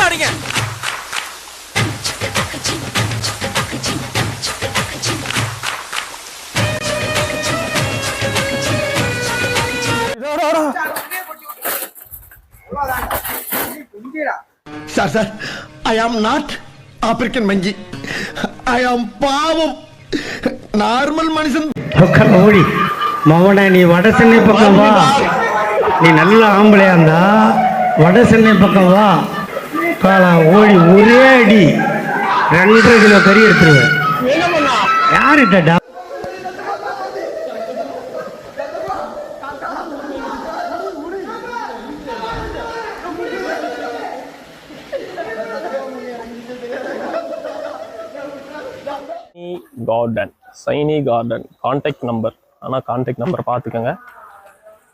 அடிங்க. Sir sir, I am not African மங்கி. ஐ ஆம் பாவம் நார்மல் மனுஷன். ஓடி மவனே, நீ வட சென்னை பக்கம் வா. நீ நல்ல ஆம்பளையா இருந்தா வட சென்னை பக்கம் வா. காலா ஓடி ஒரே அடி 2.5 கிலோ கறி எடுத்துருவேன். யாருட்டா garden, Saini garden, contact number. ஆனால் கான்டாக்ட் நம்பர் பார்த்துக்கோங்க.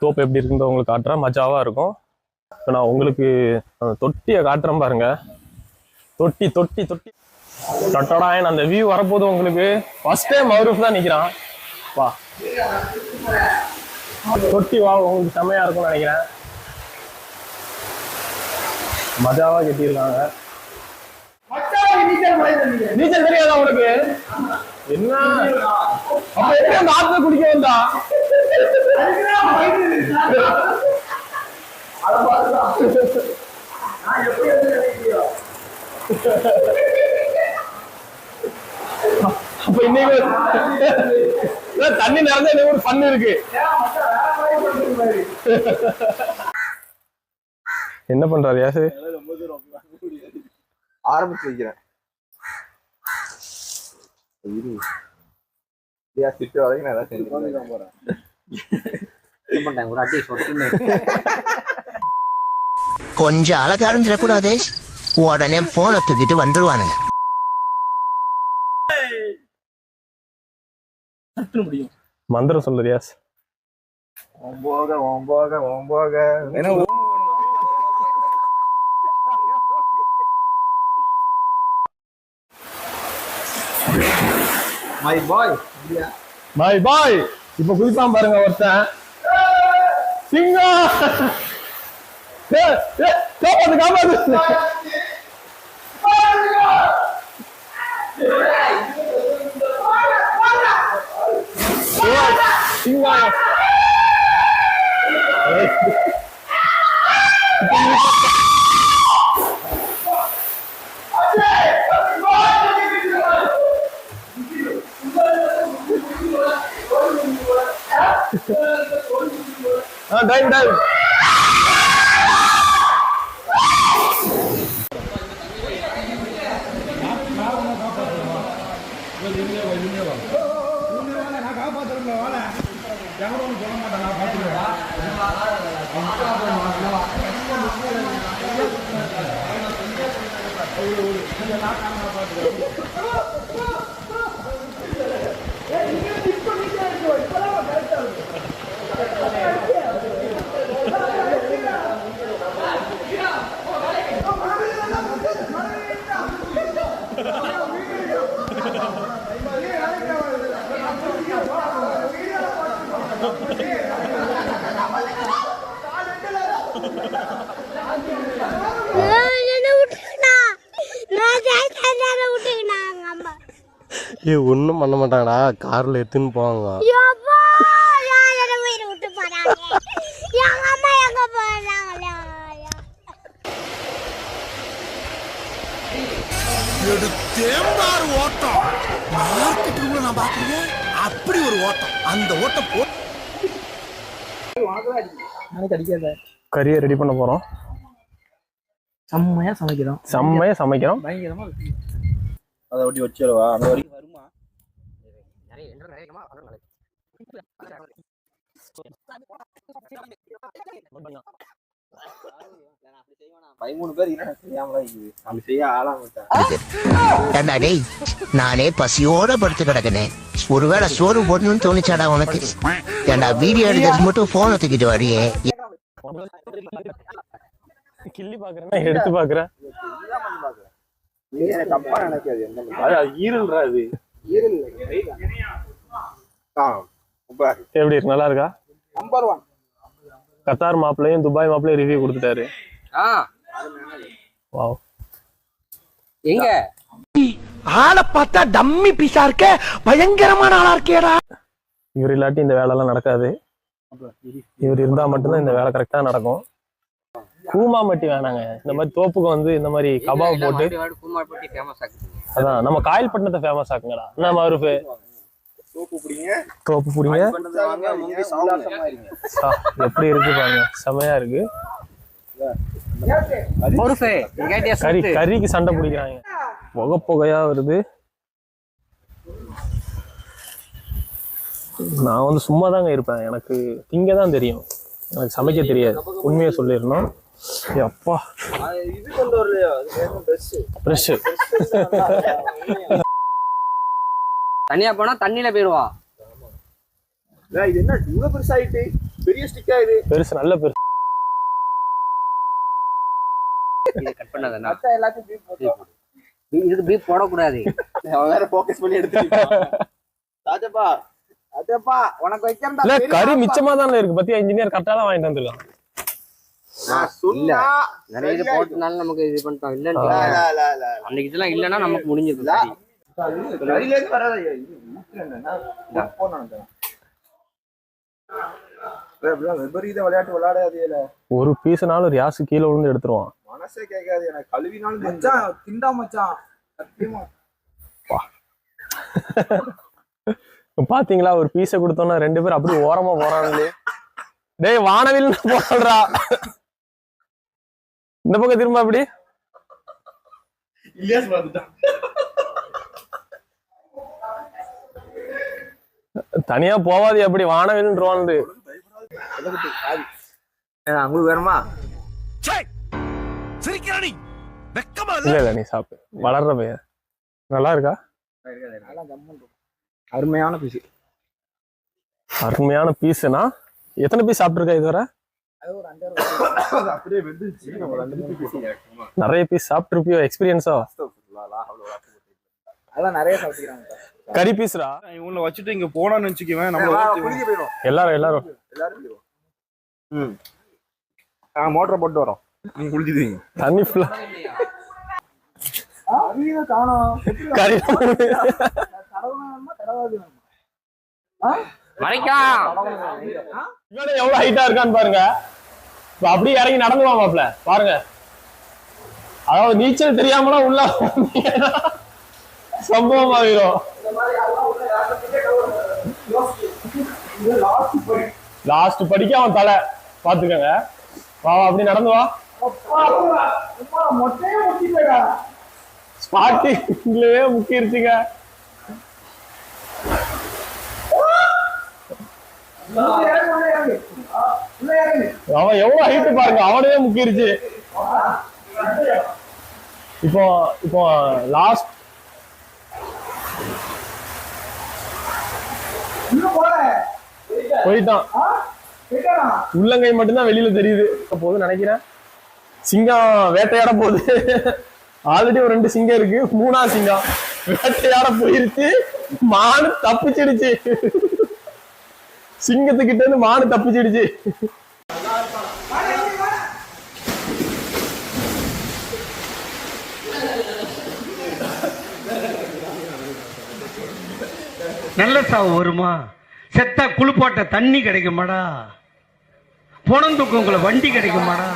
தோப்பு எப்படி இருக்குன்னு உங்களுக்கு காட்டுறேன், மஜாவாக இருக்கும். இப்போ நான் உங்களுக்கு தொட்டியை காட்டுறேன் பாருங்க. தொட்டி தொட்டி தொட்டி தொட்டடாயன் அந்த வியூ வரப்போது உங்களுக்கு. ஃபர்ஸ்ட் டைம் மருஃப் தான் நிற்கிறான். வா தொட்டி வா, உங்களுக்கு செம்மையாக இருக்கும்னு நினைக்கிறேன். மஜாவாக கட்டியிருக்காங்க. நீச்சல் தெரியாதா உனக்கு? என்ன அப்ப எப்படி அந்த ஆத்துல குடிக்க வந்தா? அப்ப இன்னைக்கு தண்ணி நிறைஞ்ச ஒரு ஃபன் இருக்கு. என்ன பண்றாரு யாசு? ஆரம்பிச்சு வைக்கிறேன். கொஞ்சம் அழகாரஞ்சிடக்கூடாது, உடனே போனை தூக்கிட்டு வந்துருவானுங்க. மந்திரம் சொல்லு ரியாஸ். ஓம்போக ஓம்போக ஓம்போக. மை பாய் பாய் பாய். இப்ப குளிப்பான் பாருங்க ஒருத்தன். சிங்கம் காப்பாத்து காப்பாத்து. சிங்கம் dive dive. ஏ ஒன்றும் பண்ண மாட்டாங்கடா, காரில் எடுத்துன்னு போவாங்க. ஓட்டம் மார்க்கெட்டுக்குள்ள நான் பாக்குறேன். அப்படி ஒரு ஓட்டம், அந்த ஓட்டம் கறியை ரெடி பண்ண போறோம். செம்மையா சமைக்கிறோம். செம்மையா சமைக்கிறோம். பயங்கரமா அதை ஒட்டி வச்சிருவா. அந்த வரைக்கும் வருமா? நானே பசியோட படுத்து கிடக்குனேன். ஒருவேளை சோறு போடணும்னு தோணிச்சாடா உனக்கு? ஏண்டா வீடியோ எடுக்கிறது மட்டும் போனை தூக்கிட்டு வரியே. கிள்ளி பாக்குறேன், எடுத்து பாக்குறேன். எப்படி இருக்கு? நல்லா இருக்கா? கத்தார் மாப்பிள்ளையும் துபாய் மாப்பிள்ளையும் ரிவ்யூ கொடுத்துட்டாரு. வாவ். எங்க ஆளை பார்த்தா டம்மி பீஸா இருக்க, பயங்கரமான ஆளா இருக்கேடா. இவர் இல்லாட்டி இந்த வேலைலாம் நடக்காது. இவர் இருந்தா மட்டும்தான் இந்த வேலை கரெக்டா நடக்கும். கூமாம்பட்டி வேணாங்க, இந்த மாதிரி தோப்புக்கு வந்து இந்த மாதிரி கபாப் போட்டு கூமாம்பட்டி ஃபேமஸ் ஆக்குது. அதான் நம்ம காயல்பட்டினத்தை ஃபேமஸ் ஆக்குங்கடா. என்ன மருப்பு தோப்பு புடிங்க எப்படி இருக்கு பாருங்க, செமையா இருக்கு. கறிக்கு சண்டை பிடிக்கிறாங்க, புகையா வருது. நான் வந்து சும்மா தாங்க இருப்பேன், எனக்கு திங்க தான் தெரியும், எனக்கு சமைக்க தெரியாது. உண்மையை சொல்லிடணும். அப்பா பிரஷ் தனியா போனா தண்ணியில போயிருவா. இது என்ன இவ்வளவு பெருசாயிட்டு, பெரிய ஸ்டிக்கா இது, பெருசு நல்ல பெருசு. இது கட் பண்ணாதண்ணா, இதுக்கு பீப் போடக்கூடாது. வேற ஃபோக்கஸ் பண்ணி எடுத்துட்டீங்க. ராஜப்பா ராஜப்பா உனக்கு வைக்கிறதா இல்ல, கறி மிச்சமா தானே இருக்கு. பத்தியா இன்ஜினியர் கரெக்டா தான் வாங்கிட்டு வந்திருக்கான். இல்ல நிறைய இது போட்டனால நமக்கு இது பண்ணிட்டோம். இல்லன்னு அன்னைக்கு இதெல்லாம் இல்லன்னா நமக்கு முடிஞ்சது. கையில இருந்து வராத இது என்னன்னா போனாங்க. விபரீத விளையாட்டு விளையாடாதீல. ஒரு பீஸ்னாலும் ஒரு யாசு கீழே விழுந்து எடுத்துருவான். மனசே கேட்காது, எனக்கு கழுவினாலும் மச்சான் திண்டா மச்சான் சத்தியமா. பாத்தீங்களா, ஒரு பீஸை கொடுத்தோம்னா 2 பேர் அப்படி ஓரமா போறாங்களே. டேய் வானவில் போடுறா, இந்த பக்கம் திரும்ப அப்படி. இலியாஸ் வந்துட்டான். தனியா போவாது, அப்படி வானவில் ரோந்து. உங்களுக்கு வேணுமா? இல்ல இல்ல, நீ சாப்பிடு. வளர்ற பையன் நல்லா இருக்கா? அருமையான பீஸ். அருமையான பீஸ்னா எத்தனை பீஸ் சாப்பிட்டுருக்கா இதுவரை? அப்படியே வெந்துச்சு. நிறைய பீஸ் சாப்பிட்டுருப்பியோ, எக்ஸ்பீரியன்ஸா? அதெல்லாம் நிறைய சாப்பிட்டுக்கிறாங்க. கறி பீஸ்ரா இவங்கள வச்சுட்டு இங்க போனான்னு வச்சுக்குவேன், நம்ம குளிக்க போயிடும். எல்லாரும் மோட்டரை போட்டு வரோம், நீங்க குளிச்சுதீங்க. தண்ணி ஃபுல்லா கறி எவ்வளவு ஹைட்டா இருக்கான்னு பாருங்க. அப்படியே இறங்கி நடந்துவான் மாப்ள பாருங்க. அதாவது நீச்சல் தெரியாமலாம் உள்ள சம்பவம் ஆகிரும். லாஸ்ட் படிக்க அவன் தலை பாத்துக்கங்க. வா அப்படி நடந்து வா. ஸ்பாட்டிங்லயே முக்கிருச்சுங்க. அவன் எவ்வளவு ஹைட் பாருங்க, அவனே முக்கிருச்சு. இப்போ லாஸ்ட் போயிட்டான். உள்ளங்கை மட்டும்தான் வெளியில தெரியுது. போது நினைக்கிறேன் சிங்கம் வேட்டையாட போகுது. ஆல்ரெடி ஒரு 2 சிங்கம் இருக்கு, 3ஆவது சிங்கம் வேட்டையாட போயிருச்சு. மானு தப்பிச்சிடுச்சு, சிங்கத்துக்கிட்ட இருந்து மானு தப்பிச்சிடுச்சு. நல்ல சாவு வருமா? செத்தா குளிப்பாட்ட தண்ணி கிடைக்குமாடா? பொணந்துக்கு உங்களை வண்டி கிடைக்குமாடா?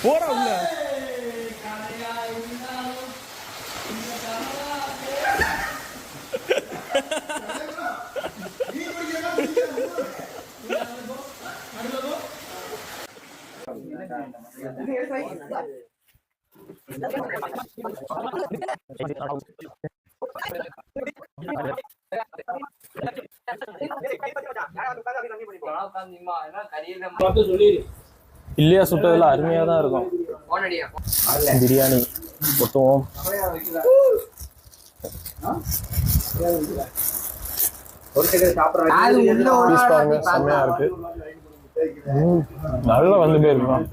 போறா உள்ள. இல்லையா, சுட்டதுல அருமையா தான் இருக்கும். பிரியாணி கொட்டுவோம். பீஸ் பாருங்க, செம்மையா இருக்கு. நல்லா வந்து போயிருக்கோம்.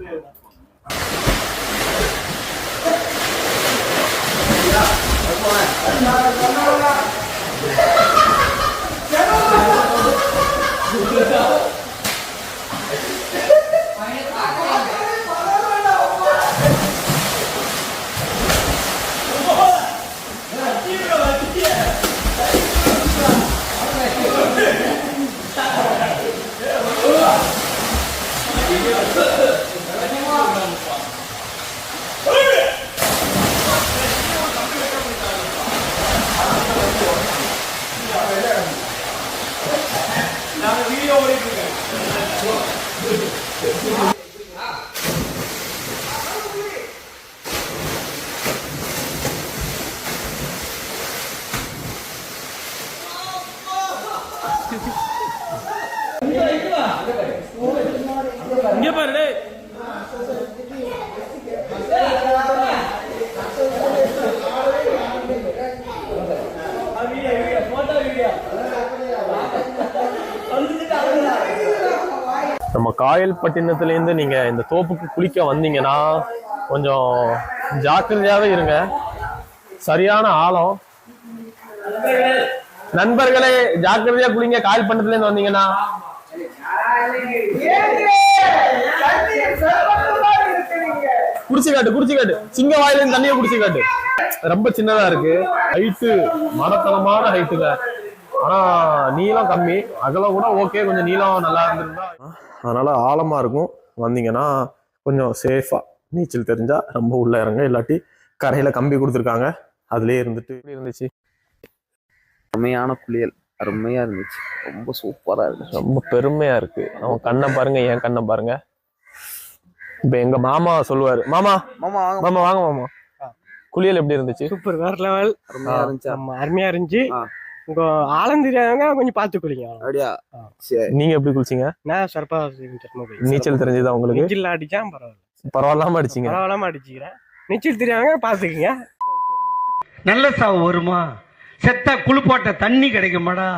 காயல்பட்டினத்துலேருந்து நீங்கள் இந்த தோப்புக்கு குளிக்க வந்தீங்கன்னா கொஞ்சம் ஜாக்கிரதையாகவே இருங்க. சரியான ஆழம். நண்பர்களே ஜாக்கிரதையா குளிங்க காயல்பட்டினத்துலேருந்து வந்தீங்கன்னா. குடிச்சு காட்டு சிங்க வாயிலிருந்து தண்ணியை குடிச்சு காட்டு. ரொம்ப சின்னதா இருக்கு. ஹைட்டு மரத்தனமான ஹைட்டுங்க. ஆனா நீளம் கம்மி, அகலம் கூட ஓகே, கொஞ்சம் நீளம் நல்லா இருந்திருந்தா. அதனால ஆழமா இருக்கும். வந்தீங்கன்னா கொஞ்சம் சேஃபா நீச்சல் தெரிஞ்சா ரொம்ப உள்ள இறங்க, இல்லாட்டி கரையில கம்பி கொடுத்துருக்காங்க, அதுலயே இருந்துட்டு இருந்துச்சு. அருமையான குளியல், அருமையா இருந்துச்சு. ரொம்ப சூப்பரா இருக்கு, ரொம்ப பெருமையா இருக்கு. அவன் கண்ணை பாருங்க, என் கண்ணை பாருங்க. இப்ப எங்க மாமா சொல்லுவாரு, மாமா மாமா மாமா வாங்க மாமா, குளியல் எப்படி இருந்துச்சு? சூப்பர், வேற லெவல். அருமையா இருந்துச்சு. அருமையா இருந்துச்சு. உங்க ஆழம் தெரியாதவங்க கொஞ்சம் பார்த்து குளிங்க. அப்படியா? சரி. நீங்க எப்படி குளிச்சீங்க? நான் சிறப்பா நீச்சல் தெரிஞ்சதா உங்களுக்கு? நீச்சல் அடிச்சா பரவாயில்ல, பரவாயில்லாம அடிச்சீங்க. பரவாயில்லாம அடிச்சுக்கிறேன். நீச்சல் தெரியாதவங்க பாத்துக்கீங்க. நல்ல சாவு வருமா? செத்தா குளிப்பாட்ட தண்ணி கிடைக்குமாடா?